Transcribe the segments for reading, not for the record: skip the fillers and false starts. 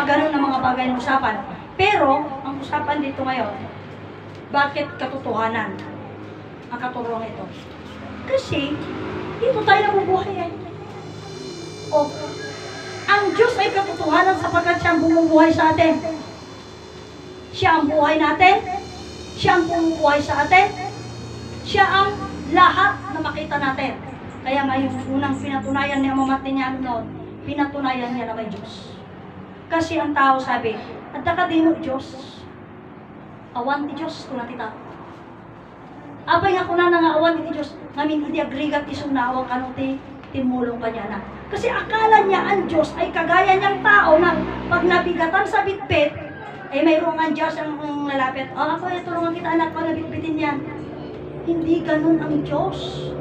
ganun na mga bagay ng usapan. Pero, ang usapan dito ngayon, bakit katotohanan ang katuruan ito? Kasi, dito tayo nabubuhay eh. O, ang Diyos ay katotohanan sapagkat siya ang bumubuhay sa atin. Siya ang buhay natin. Siya ang bumubuhay sa atin. Siya ang lahat na makita natin. Kaya nga yung unang pinatunayan ni Ama Martiniano noon, pinatunayan niya na may Diyos. Kasi ang tao sabi, at di mo Diyos, awan ti Diyos kung natita. Abay nga kuna nga awan ti Diyos, ngamin hindi agrigat isong naawang kanong timulong pa niya na. Kasi akala niya ang Diyos ay kagaya niyang tao na pag nabigatan sa bitbit, ay mayroong ang Diyos ang lalapit. Ako tulungan kita anak ko, nabitbitin yan. Hindi ganun ang Diyos.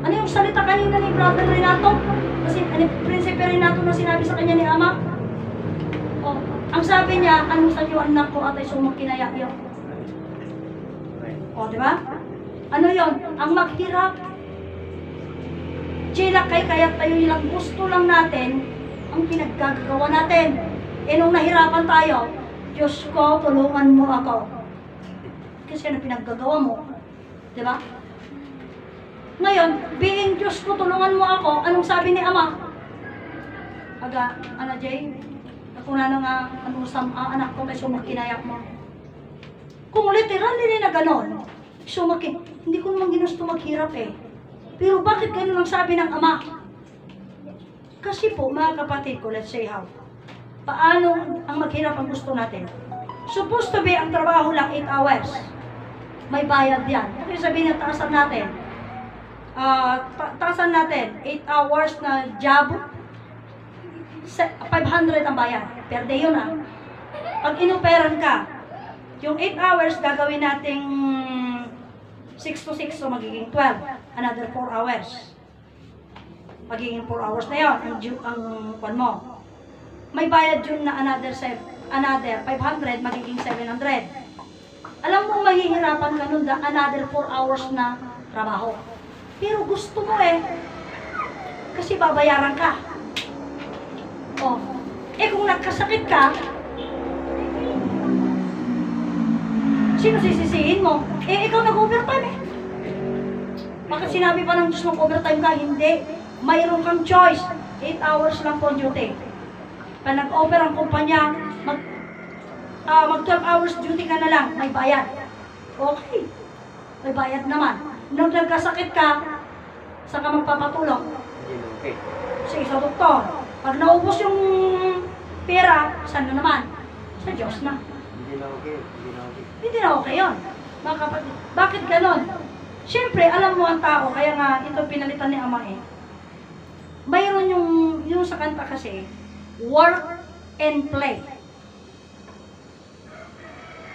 Ano yung salita kanina ni Brother Renato? Kasi Prinsipe Renato na sinabi sa kanya ni Ama? Oh, ang sabi niya, anong sa iyo anak ko at ay sumang kinaya-iyo? O, di ba? Ano yon? Ang maghirap. Chilak kaya tayo nilang gusto lang natin ang pinaggagawa natin. E nung nahirapan tayo, Diyos ko, tulungan mo ako. Kasi ano pinaggagawa mo? Di ba? Ngayon, being Diyos ko, tulungan mo ako, anong sabi ni Ama? Ana Jay, kung ano nga, anak ko, kay sumakinayak mo. Kung literal nila na ganon, hindi ko naman ginusto maghirap eh. Pero bakit ganun ang sabi ng Ama? Kasi po, mga kapatid ko, let's say how, paano ang maghirap ang gusto natin? Supposed to be, ang trabaho lang 8 hours. May bayad yan. Kasi sabihin na taasan natin, 8 hours na job, 500 ang bayad. Per day yun ah. Pag inoperan ka, yung 8 hours gagawin nating 6 to 6, so magiging 12. Another 4 hours. Magiging 4 hours na yun, ang kwan mo. May bayad yun na another 500, magiging 700. Alam mo, mahihirapan ka nun na another 4 hours na trabaho. Pero gusto mo eh. Kasi babayaran ka. Oh. Eh kung nagkasakit ka, sino sisisihin mo? Eh ikaw nag-overtime eh. Bakit sinabi pa ng Diyos mag-overtime ka? Hindi. Mayroon kang choice. 8 hours lang po duty. Pag nag-over ang kumpanya, mag 12 hours duty ka na lang, may bayad. Okay. May bayad naman. Nung nagkasakit ka, saan ka magpapatulong? Sa isang doktor. Pag naubos yung pera, saan na naman? Sa Diyos na. Hindi na okay. Hindi na okay yun. Mga kapatid, bakit ganon? Siyempre, alam mo ang tao, kaya nga ito pinalitan ni Ama eh. Mayroon yung sa kanta kasi, work and play.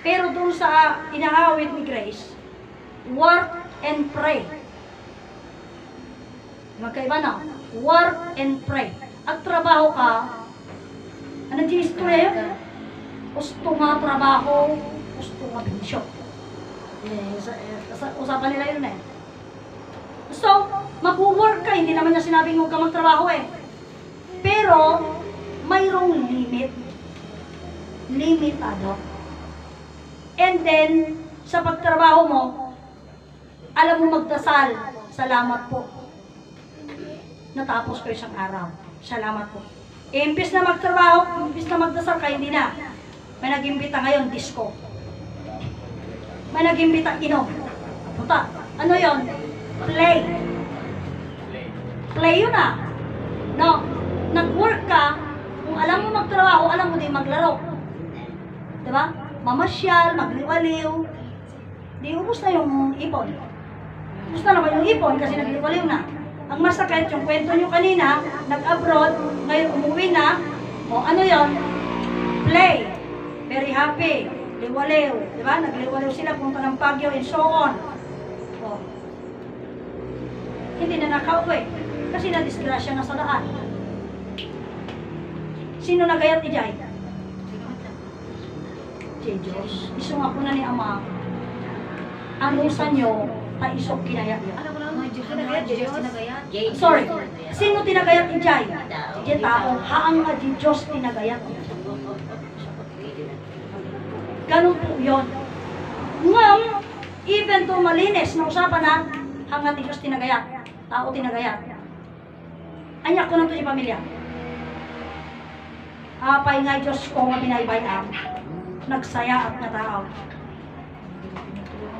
Pero doon sa inaawit ni Grace, work and pray. Magkaiba na. Work and pray. At trabaho ka, ano di istorya yun? Gusto nga trabaho, gusto nga bensyo. Usapan nila yun eh. So, mag-work ka, hindi naman niya sinabing huwag ka magtrabaho eh. Pero, mayroong limit. Limitado. And then, sa pagtrabaho mo, alam mo magdasal, salamat po. Natapos ko isang araw. Salamat po. Imbis na magtrabaho, imbis na magdasal ka, hindi na. May nag-imbita ngayon, disco. May nag-imbita, inom. Punta. Ano yon? Play. Play yun ah. No, nag-work ka, kung alam mo magtrabaho, alam mo din maglaro. Diba? Mamasyal, magliwaliw. Di ubos na yung ipon. Ubos na naman yung ipon kasi nagliwaliw na. Ang masakit, yung kwento nyo kanina, nag-abroad, ngayon umuwi na, o ano yon? Play. Very happy. Liwaliw. Diba? Nagliwaliw sila, punta ng Baguio and so on. O. Hindi na nakauwi. Kasi na-disgrasya na sa daan. Sino nagayat ni Jai? Diyos. Isunga ko na ni Ama. Ano sa nyo, paisok kinaya. Sorry. Sino tinagayat ni Jai? di tao, haang nga di Diyos tinagayat. Ganun po yun. Ngam, even to malinis na usapan na, hang nga di Diyos tinagayat, tao tinagayat. Anyak ko na ito yung pamilya. Apay nga Diyos ko nga binaybayan, nagsaya at nga tao.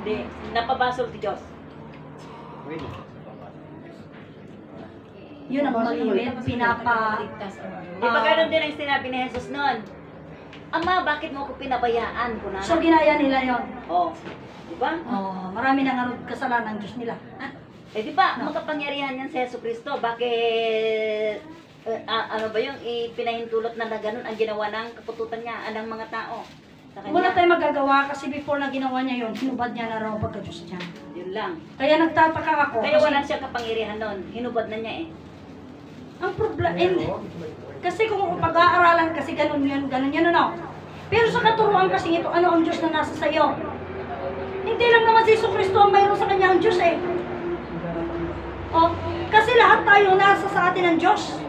Hindi, napabasol ti Diyos. Yun ang malimit, pinapa... Di ba ganun din ang sinabi ni Jesus noon? Ama, bakit mo ko pinabayaan? Kunana? So ginaya nila yon. Oh, di ba? Oh, marami nang ano kasalanan ng Diyos nila. Eh di ba, makapangyarihan yan si Yesu Cristo, bakit ano ba yung ipinahintulot na ganun ang ginawa ng kapututan niya, ng mga tao? Sa kanya. Wala tayong magagawa kasi before na ginawa niya yon, hinubad niya na raw pagka-Diyos niya. Yun lang. Kaya nagtataka ako. Kaya kasi wala siyang kapangyarihan noon, hinubad na niya eh. ang problema, kasi kung pag-aaralan kasi ganun yun, ano. Pero sa katuruan kasi ito, ano ang Diyos na nasa sayo? Hindi lang naman si Jesu Cristo ang mayroon sa kanya ang Diyos eh. Oh, kasi lahat tayo nasa sa atin ng Diyos.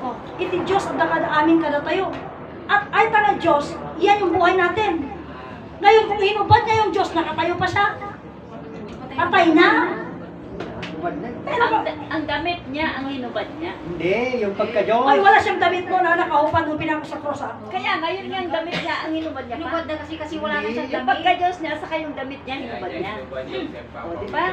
Oh, iti Diyos at kada amin kada tayo. At ay na Diyos, iyan yung buhay natin. Ngayon kung hinubad niya yung Diyos, nakatayo pa siya. Patay na. Pero Ang damit niya, ang hinubad niya. Hindi, yung pagka-Diyos. ay wala siyang damit mo na nakahupad nung pinako sa cross. Kaya ngayon nga ang damit niya, ang hinubad niya pa. Hinubad na kasi wala na siyang Yung damit. pagka-Diyos niya, saka yung damit niya, hinubad niya. O, di ba?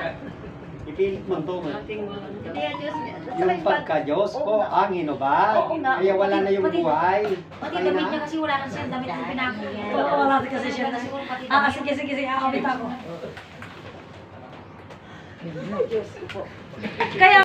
Ipilit mo to. Hindi ang Diyos niya. Saka Yung pagka-Diyos po ang hinubad. Oo nga. Kaya wala na yung buhay. Pati damit niya kasi wala na siyang damit ang pinako niya. Oo, wala kasi siya na. Sige, awit ako. Diyos ko po. Kaya